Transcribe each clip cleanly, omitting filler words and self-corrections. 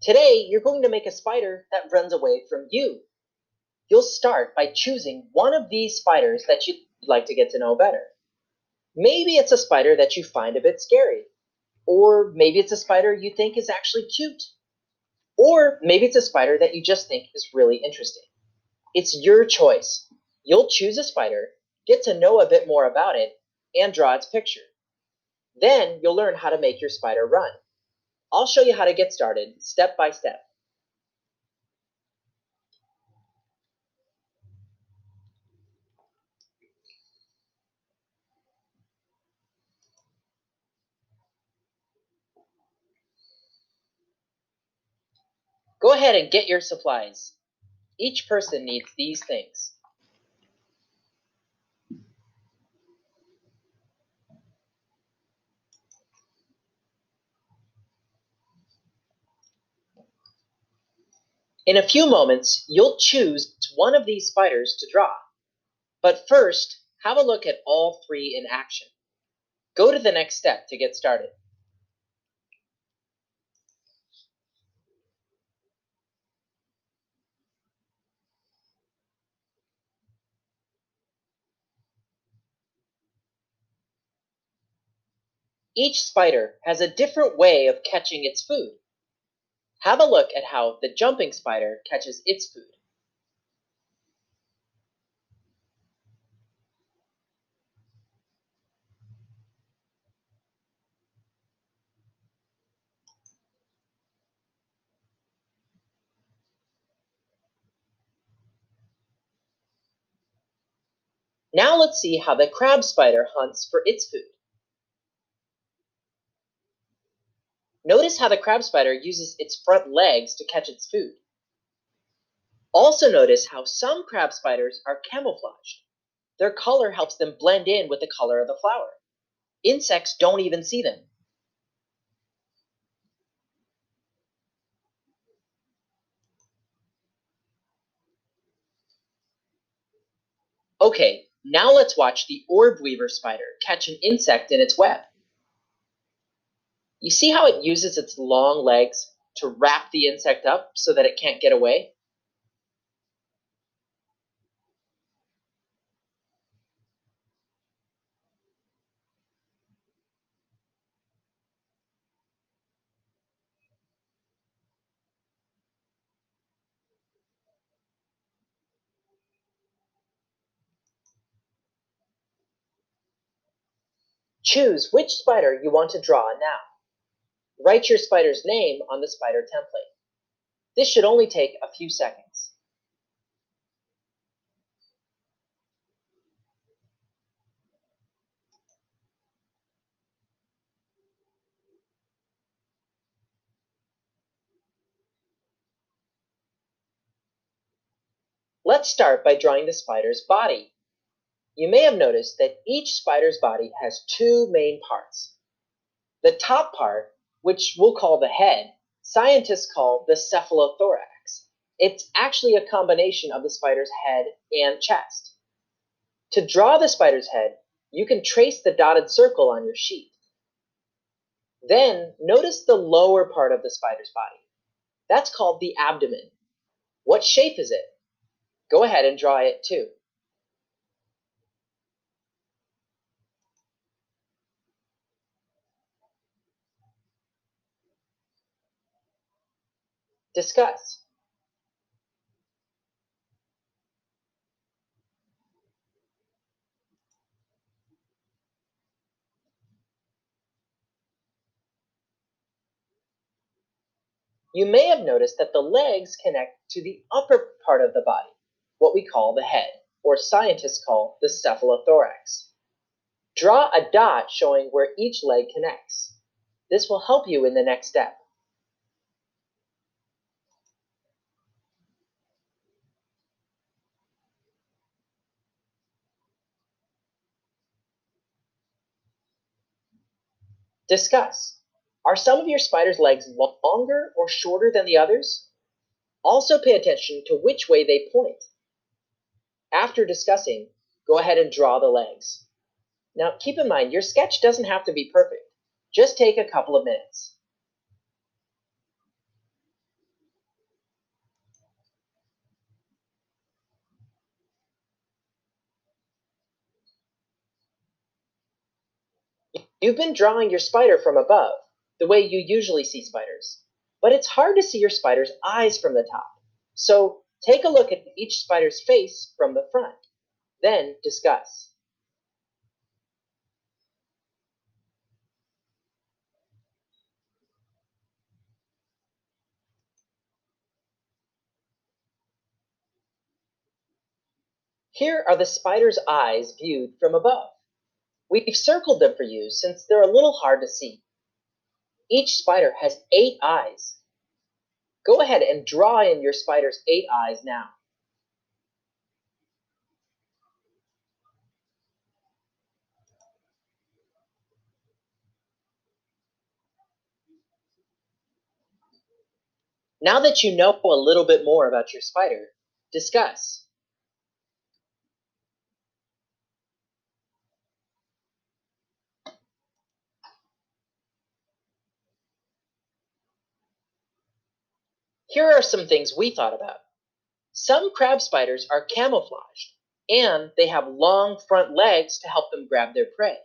Today, you're going to make a spider that runs away from you. You'll start by choosing one of these spiders that you'd like to get to know better. Maybe it's a spider that you find a bit scary, or maybe it's a spider you think is actually cute, or maybe it's a spider that you just think is really interesting. It's your choice. You'll choose a spider, get to know a bit more about it, and draw its picture. Then you'll learn how to make your spider run. I'll show you how to get started step by step. Go ahead and get your supplies. Each person needs these things. In a few moments, you'll choose one of these spiders to draw. But first, have a look at all three in action. Go to the next step to get started. Each spider has a different way of catching its food. Have a look at how the jumping spider catches its food. Now let's see how the crab spider hunts for its food. Notice how the crab spider uses its front legs to catch its food. Also notice how some crab spiders are camouflaged. Their color helps them blend in with the color of the flower. Insects don't even see them. Okay, now let's watch the orb weaver spider catch an insect in its web. You see how it uses its long legs to wrap the insect up so that it can't get away? Choose which spider you want to draw now. Write your spider's name on the spider template. This should only take a few seconds. Let's start by drawing the spider's body. You may have noticed that each spider's body has two main parts. The top part, which we'll call the head, scientists call the cephalothorax. It's actually a combination of the spider's head and chest. To draw the spider's head, you can trace the dotted circle on your sheet. Then notice the lower part of the spider's body. That's called the abdomen. What shape is it? Go ahead and draw it too. Discuss. You may have noticed that the legs connect to the upper part of the body, what we call the head, or scientists call the cephalothorax. Draw a dot showing where each leg connects. This will help you in the next step. Discuss. Are some of your spider's legs longer or shorter than the others? Also pay attention to which way they point. After discussing, go ahead and draw the legs. Now keep in mind, your sketch doesn't have to be perfect. Just take a couple of minutes. You've been drawing your spider from above, the way you usually see spiders, but it's hard to see your spider's eyes from the top. So take a look at each spider's face from the front, then discuss. Here are the spider's eyes viewed from above. We've circled them for you since they're a little hard to see. Each spider has 8 eyes. Go ahead and draw in your spider's 8 eyes now. Now that you know a little bit more about your spider, discuss. Here are some things we thought about. Some crab spiders are camouflaged, and they have long front legs to help them grab their prey.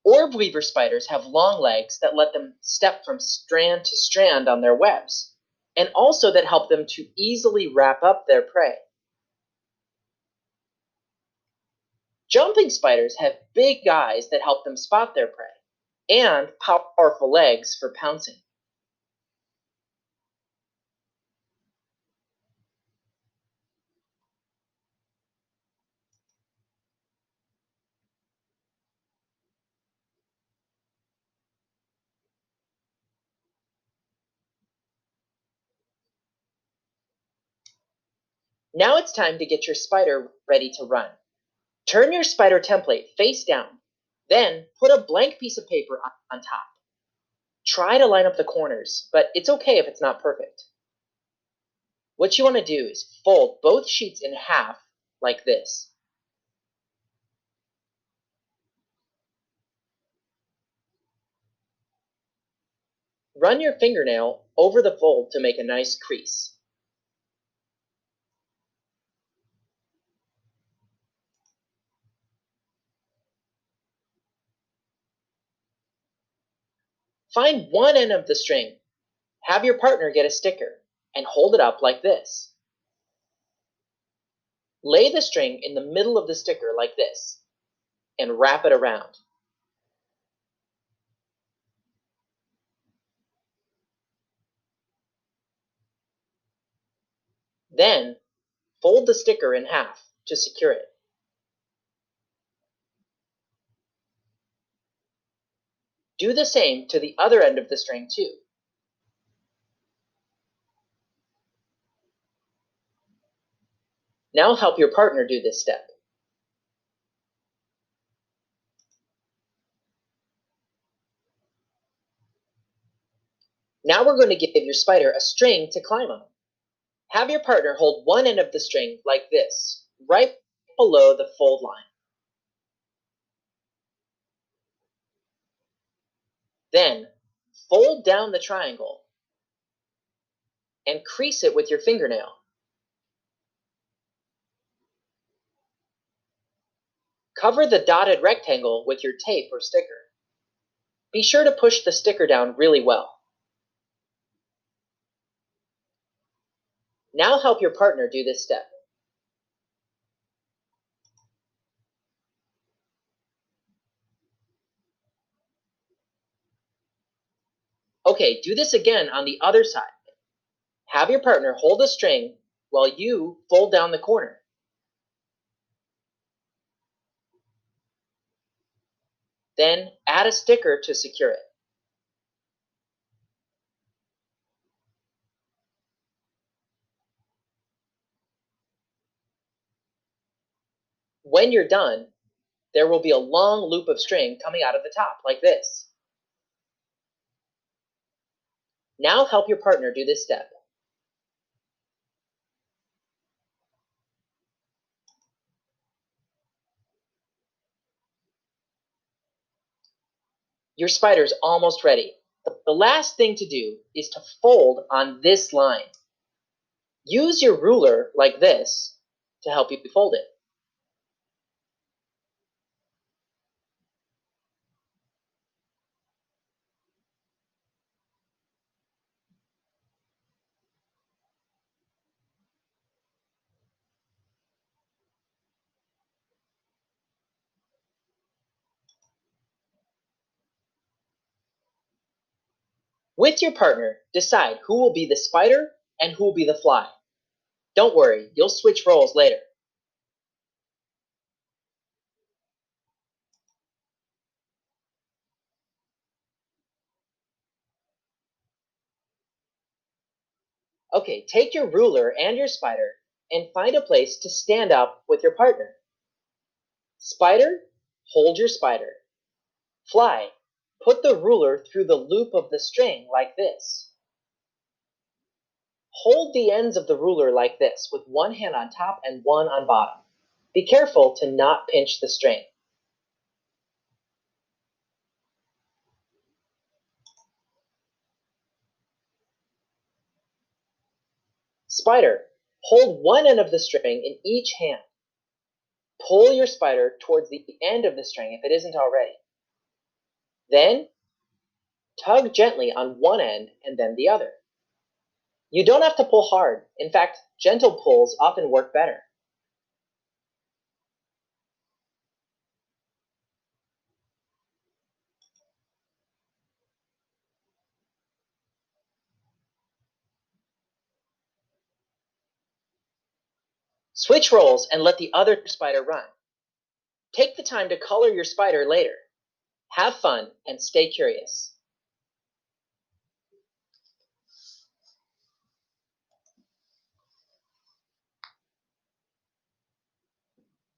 Orb weaver spiders have long legs that let them step from strand to strand on their webs, and also that help them to easily wrap up their prey. Jumping spiders have big eyes that help them spot their prey, and powerful legs for pouncing. Now it's time to get your spider ready to run. Turn your spider template face down, then put a blank piece of paper on top. Try to line up the corners, but it's okay if it's not perfect. What you want to do is fold both sheets in half like this. Run your fingernail over the fold to make a nice crease. Find one end of the string. Have your partner get a sticker and hold it up like this. Lay the string in the middle of the sticker like this and wrap it around. Then, fold the sticker in half to secure it. Do the same to the other end of the string too. Now help your partner do this step. Now we're going to give your spider a string to climb on. Have your partner hold one end of the string like this, right below the fold line. Then, fold down the triangle and crease it with your fingernail. Cover the dotted rectangle with your tape or sticker. Be sure to push the sticker down really well. Now help your partner do this step. Okay, do this again on the other side. Have your partner hold a string while you fold down the corner. Then add a sticker to secure it. When you're done, there will be a long loop of string coming out of the top, like this. Now help your partner do this step. Your spider's almost ready. The last thing to do is to fold on this line. Use your ruler like this to help you fold it. With your partner, decide who will be the spider and who will be the fly. Don't worry, you'll switch roles later. Okay, take your ruler and your spider and find a place to stand up with your partner. Spider, hold your spider. Fly, put the ruler through the loop of the string like this. Hold the ends of the ruler like this with one hand on top and one on bottom. Be careful to not pinch the string. Spider, hold one end of the string in each hand. Pull your spider towards the end of the string if it isn't already. Then, tug gently on one end and then the other. You don't have to pull hard. In fact, gentle pulls often work better. Switch roles and let the other spider run. Take the time to color your spider later. Have fun and stay curious.